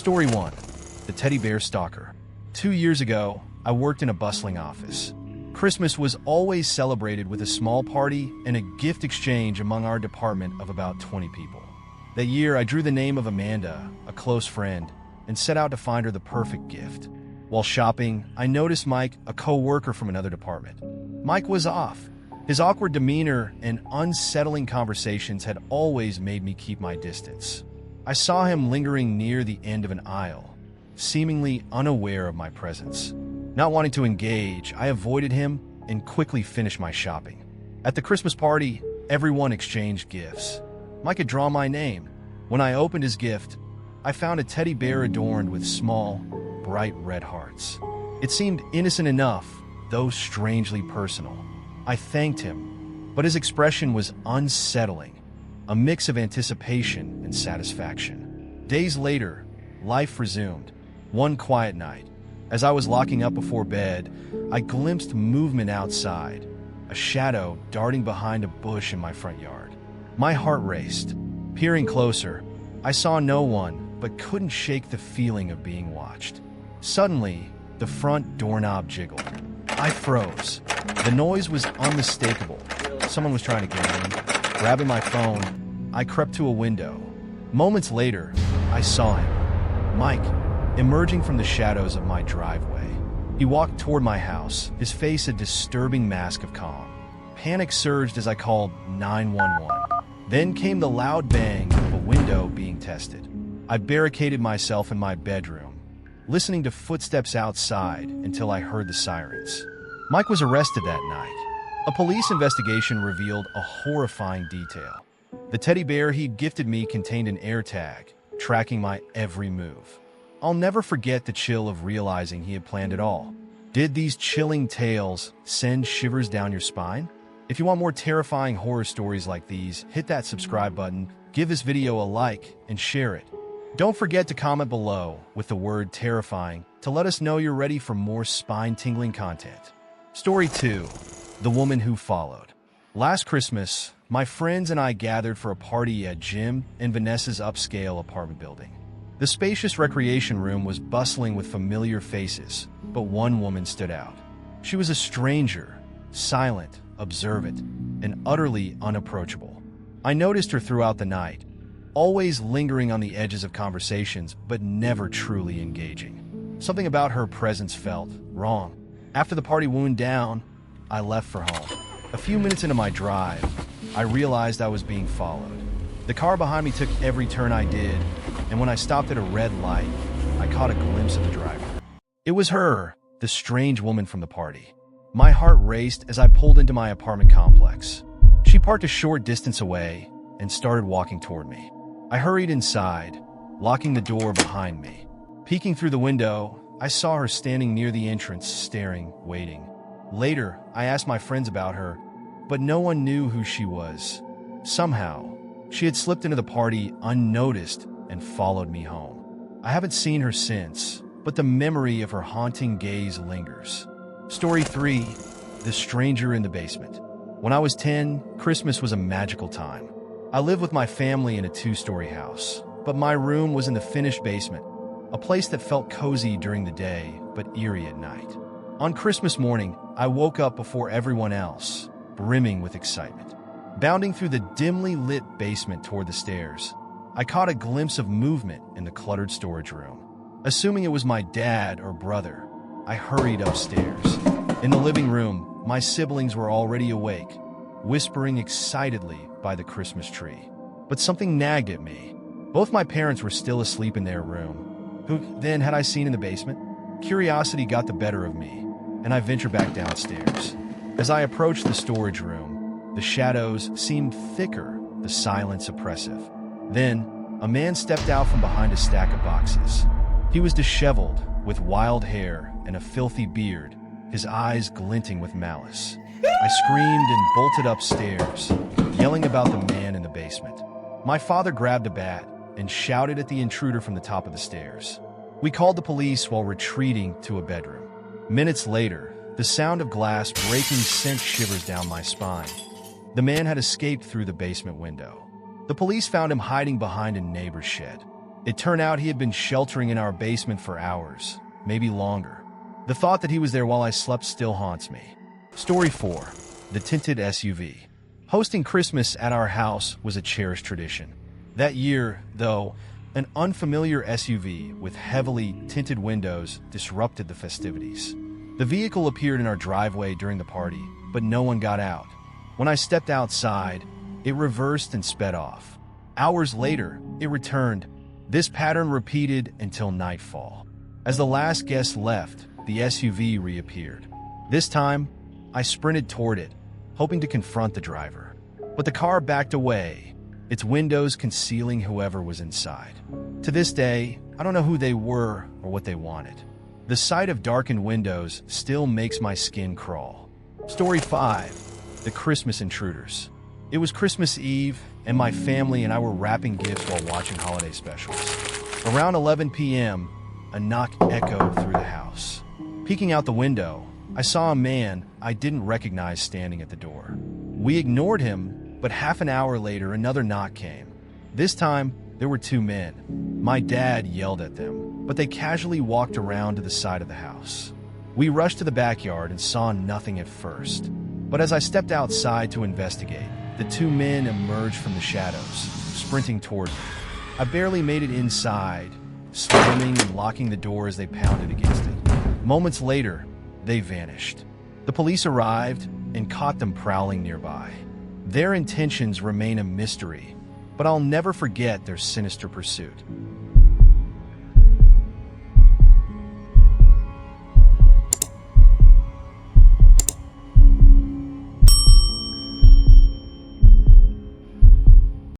Story 1. The Teddy Bear Stalker. 2 years ago, I worked in a bustling office. Christmas was always celebrated with a small party and a gift exchange among our department of about 20 people. That year, I drew the name of Amanda, a close friend, and set out to find her the perfect gift. While shopping, I noticed Mike, a co-worker from another department. Mike was off. His awkward demeanor and unsettling conversations had always made me keep my distance. I saw him lingering near the end of an aisle, seemingly unaware of my presence. Not wanting to engage, I avoided him and quickly finished my shopping. At the Christmas party, everyone exchanged gifts. Mike had drawn my name. When I opened his gift, I found a teddy bear adorned with small, bright red hearts. It seemed innocent enough, though strangely personal. I thanked him, but his expression was unsettling, a mix of anticipation and satisfaction. Days later, life resumed. One quiet night, as I was locking up before bed, I glimpsed movement outside, a shadow darting behind a bush in my front yard. My heart raced. Peering closer, I saw no one, but couldn't shake the feeling of being watched. Suddenly, the front doorknob jiggled. I froze. The noise was unmistakable. Someone was trying to get in. Grabbing my phone, I crept to a window. Moments later, I saw him. Mike, emerging from the shadows of my driveway. He walked toward my house, his face a disturbing mask of calm. Panic surged as I called 911. Then came the loud bang of a window being tested. I barricaded myself in my bedroom, listening to footsteps outside until I heard the sirens. Mike was arrested that night. A police investigation revealed a horrifying detail. The teddy bear he'd gifted me contained an AirTag, tracking my every move. I'll never forget the chill of realizing he had planned it all. Did these chilling tales send shivers down your spine? If you want more terrifying horror stories like these, hit that subscribe button, give this video a like, and share it. Don't forget to comment below with the word terrifying to let us know you're ready for more spine-tingling content. Story 2. The Woman Who Followed. Last Christmas, my friends and I gathered for a party at Jim and Vanessa's upscale apartment building. The spacious recreation room was bustling with familiar faces, but one woman stood out. She was a stranger, silent, observant, and utterly unapproachable. I noticed her throughout the night, always lingering on the edges of conversations, but never truly engaging. Something about her presence felt wrong. After the party wound down, I left for home. A few minutes into my drive, I realized I was being followed. The car behind me took every turn I did, and when I stopped at a red light, I caught a glimpse of the driver. It was her, the strange woman from the party. My heart raced as I pulled into my apartment complex. She parked a short distance away and started walking toward me. I hurried inside, locking the door behind me. Peeking through the window, I saw her standing near the entrance, staring, waiting. Later, I asked my friends about her, but no one knew who she was. Somehow, she had slipped into the party unnoticed and followed me home. I haven't seen her since, but the memory of her haunting gaze lingers. Story 3. The Stranger in the Basement. When I was 10, Christmas was a magical time. I lived with my family in a 2-story house, but my room was in the finished basement, a place that felt cozy during the day, but eerie at night. On Christmas morning, I woke up before everyone else, brimming with excitement. Bounding through the dimly lit basement toward the stairs, I caught a glimpse of movement in the cluttered storage room. Assuming it was my dad or brother, I hurried upstairs. In the living room, my siblings were already awake, whispering excitedly by the Christmas tree. But something nagged at me. Both my parents were still asleep in their room. Who then had I seen in the basement? Curiosity got the better of me, and I ventured back downstairs. As I approached the storage room, the shadows seemed thicker, the silence oppressive. Then, a man stepped out from behind a stack of boxes. He was disheveled, with wild hair and a filthy beard, his eyes glinting with malice. I screamed and bolted upstairs, yelling about the man in the basement. My father grabbed a bat and shouted at the intruder from the top of the stairs. We called the police while retreating to a bedroom. Minutes later, the sound of glass breaking sent shivers down my spine. The man had escaped through the basement window. The police found him hiding behind a neighbor's shed. It turned out he had been sheltering in our basement for hours, maybe longer. The thought that he was there while I slept still haunts me. Story 4. The Tinted SUV. Hosting Christmas at our house was a cherished tradition. That year, though, an unfamiliar SUV with heavily tinted windows disrupted the festivities. The vehicle appeared in our driveway during the party, but no one got out. When I stepped outside, it reversed and sped off. Hours later, it returned. This pattern repeated until nightfall. As the last guest left, the SUV reappeared. This time, I sprinted toward it, hoping to confront the driver. But the car backed away, its windows concealing whoever was inside. To this day, I don't know who they were or what they wanted. The sight of darkened windows still makes my skin crawl. Story 5. The Christmas Intruders. It was Christmas Eve, and my family and I were wrapping gifts while watching holiday specials. Around 11 p.m., a knock echoed through the house. Peeking out the window, I saw a man I didn't recognize standing at the door. We ignored him, but half an hour later, another knock came. This time, there were 2 men. My dad yelled at them, but they casually walked around to the side of the house. We rushed to the backyard and saw nothing at first. But as I stepped outside to investigate, the 2 men emerged from the shadows, sprinting toward me. I barely made it inside, slamming and locking the door as they pounded against it. Moments later, they vanished. The police arrived and caught them prowling nearby. Their intentions remain a mystery, but I'll never forget their sinister pursuit.